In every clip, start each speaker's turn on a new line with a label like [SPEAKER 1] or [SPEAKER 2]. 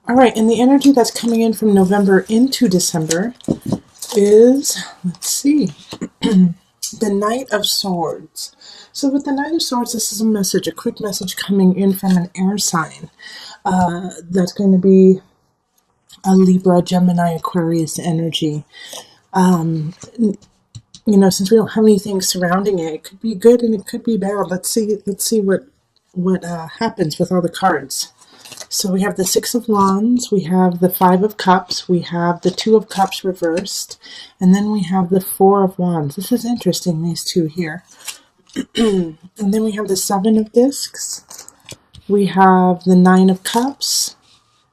[SPEAKER 1] All right, and the energy that's coming in from November into December is, let's see, the Knight of Swords. So with the Knight of Swords, this is a message, a quick message coming in from an air sign. That's going to be a Libra, Gemini, Aquarius energy. Since we don't have anything surrounding it, it could be good and it could be bad. Let's see what happens with all the cards. So we have the Six of Wands, we have the Five of Cups, we have the Two of Cups reversed, and then we have the Four of Wands. This is interesting, these two here. And then we have the Seven of Discs, we have the Nine of Cups,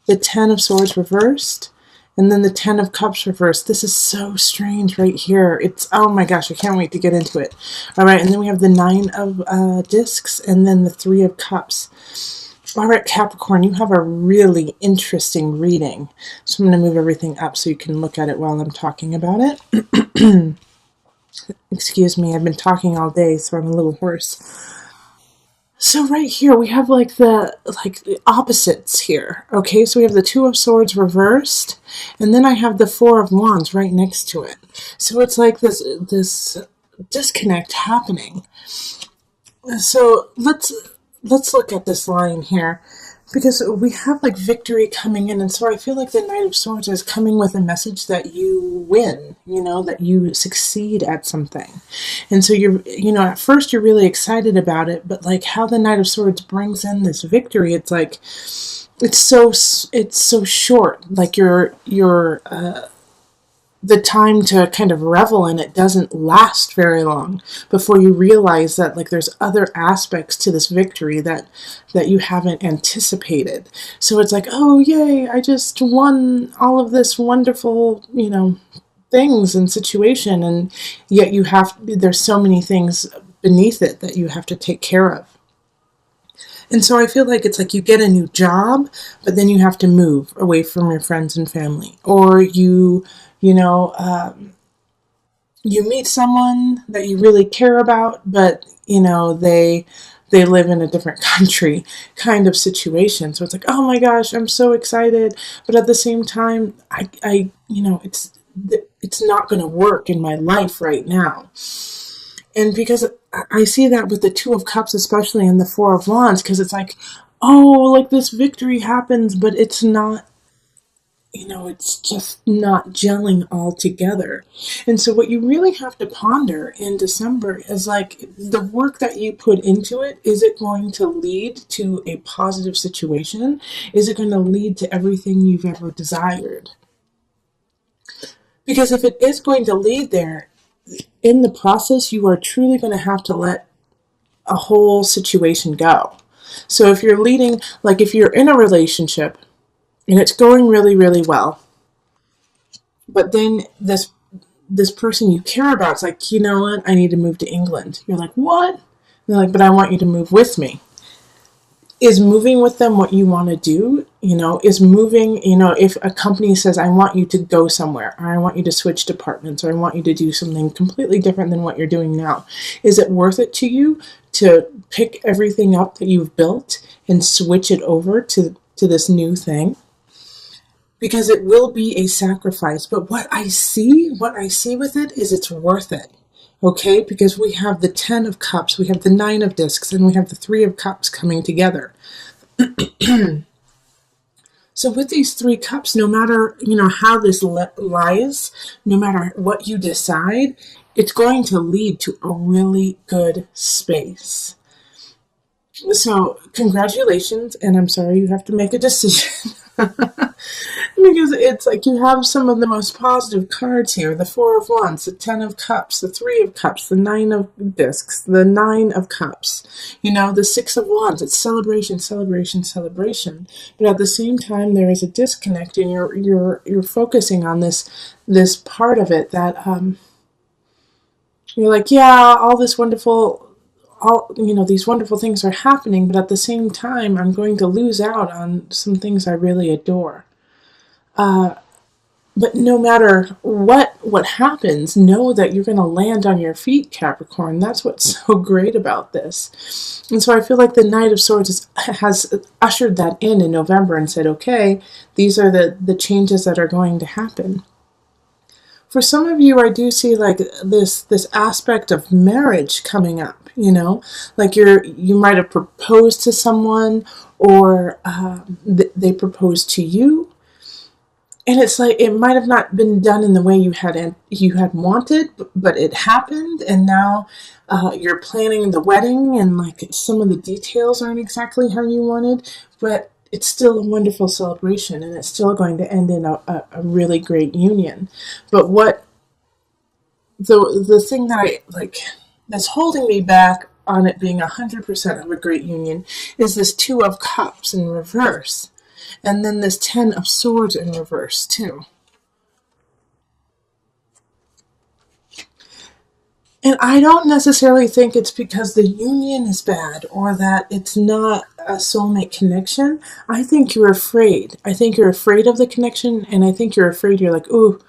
[SPEAKER 1] the Ten of Swords reversed, and then the Ten of Cups reversed. This is so strange right here. Oh my gosh, I can't wait to get into it. All right, and then we have the Nine of Discs, and then the Three of Cups. All right, Capricorn, you have a really interesting reading. So I'm going to move everything up so you can look at it while I'm talking about it. Excuse me, I've been talking all day, so I'm a little hoarse. So right here, we have the opposites here. Okay, so we have the Two of Swords reversed, and then I have the Four of Wands right next to it. So it's like this disconnect happening. So let's look at this line here, because we have victory coming in, and so I feel like the Knight of Swords is coming with a message that you win, that you succeed at something. And so at first you're really excited about it, but how the Knight of Swords brings in this victory, it's so short. The time to kind of revel in it doesn't last very long before you realize that there's other aspects to this victory that you haven't anticipated. So it's oh yay, I just won all of this wonderful things and situation, and yet there's so many things beneath it that you have to take care of. And so I feel it's you get a new job, but then you have to move away from your friends and family, or you meet someone that you really care about, but they live in a different country kind of situation. So it's oh my gosh, I'm so excited, but at the same time, it's not going to work in my life right now. And because I see that with the Two of Cups, especially, and the Four of Wands, because it's this victory happens, but it's not, it's just not gelling all together. And so what you really have to ponder in December is the work that you put into it, is it going to lead to a positive situation? Is it going to lead to everything you've ever desired? Because if it is going to lead there, in the process, you are truly going to have to let a whole situation go. So if you're if you're in a relationship and it's going really, really well, but then this person you care about is you know what, I need to move to England. You're what? And they're but I want you to move with me. Is moving with them what you want to do? Is moving, if a company says, I want you to go somewhere, or I want you to switch departments, or I want you to do something completely different than what you're doing now, is it worth it to you to pick everything up that you've built and switch it over to this new thing? Because it will be a sacrifice, but what I see with it is it's worth it. Okay, because we have the Ten of Cups, we have the Nine of Discs, and we have the Three of Cups coming together. So with these three cups, no matter how this lies, no matter what you decide, it's going to lead to a really good space. So congratulations, and I'm sorry you have to make a decision. Because it's you have some of the most positive cards here. The Four of Wands, the Ten of Cups, the Three of Cups, the Nine of Discs, the Nine of Cups. The Six of Wands. It's celebration, celebration, celebration. But at the same time, there is a disconnect, and you're focusing on this part of it that you're yeah, all this wonderful. These wonderful things are happening, but at the same time, I'm going to lose out on some things I really adore. But no matter what happens, know that you're going to land on your feet, Capricorn. That's what's so great about this. And so I feel like the Knight of Swords has ushered that in November and said, okay, these are the changes that are going to happen. For some of you, I do see like this aspect of marriage coming up. Like you might have proposed to someone, or they proposed to you, and it's like it might have not been done in the way you had wanted, but it happened, and now you're planning the wedding, and like some of the details aren't exactly how you wanted, but it's still a wonderful celebration, and it's still going to end in a really great union. But what the thing that I like that's holding me back on it being 100% of a great union is this Two of Cups in reverse. And then this Ten of Swords in reverse, too. And I don't necessarily think it's because the union is bad or that it's not a soulmate connection. I think you're afraid. I think you're afraid of the connection, and I think you're afraid. You're like, ooh,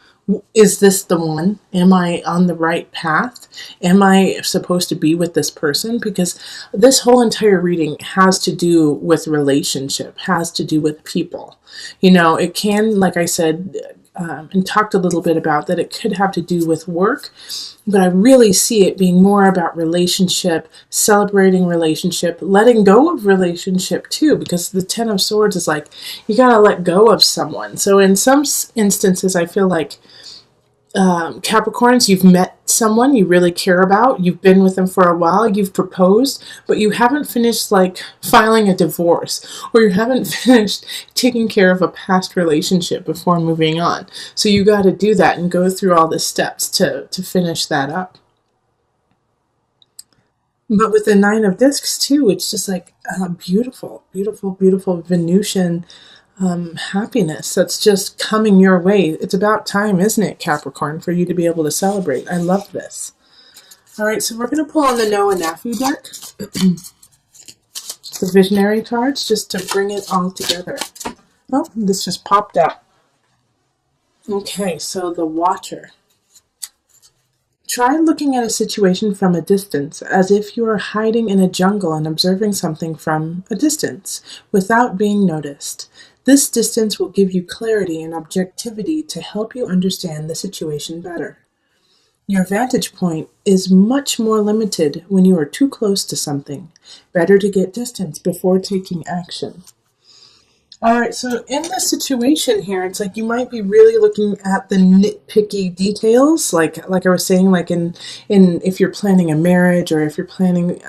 [SPEAKER 1] is this the one? Am I on the right path? Am I supposed to be with this person? Because this whole entire reading has to do with relationship, has to do with people. It can, like I said, and talked a little bit about that, it could have to do with work, but I really see it being more about relationship, celebrating relationship, letting go of relationship too, because the Ten of Swords is like, you gotta let go of someone. So in some instances, I feel like Capricorns, you've met someone you really care about, you've been with them for a while, you've proposed, but you haven't finished like filing a divorce, or you haven't finished taking care of a past relationship before moving on. So you got to do that and go through all the steps to finish that up. But with the Nine of Discs too, it's just like beautiful, beautiful, beautiful Venusian happiness that's just coming your way. It's about time, isn't it, Capricorn, for you to be able to celebrate. I love this. All right, so we're going to pull on the Noah Naphew deck, the visionary cards, just to bring it all together. Oh, this just popped out. Okay, so the Watcher. Try looking at a situation from a distance, as if you are hiding in a jungle and observing something from a distance, without being noticed. This distance will give you clarity and objectivity to help you understand the situation better. Your vantage point is much more limited when you are too close to something. Better to get distance before taking action. All right, so in this situation here, it's like you might be really looking at the nitpicky details, like I was saying, like in if you're planning a marriage or if you're planning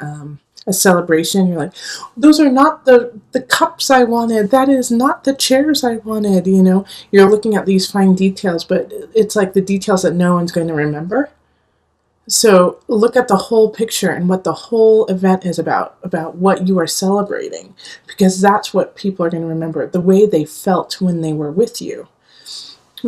[SPEAKER 1] a celebration, you're like, those are not the cups I wanted. That is not the chairs I wanted. You're looking at these fine details, but it's like the details that no one's going to remember. So look at the whole picture and what the whole event is about what you are celebrating, because that's what people are going to remember, the way they felt when they were with you.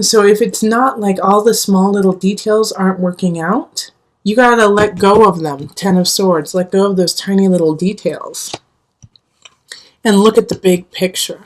[SPEAKER 1] So if it's not like all the small little details aren't working out, you got to let go of them. Ten of Swords, let go of those tiny little details and look at the big picture.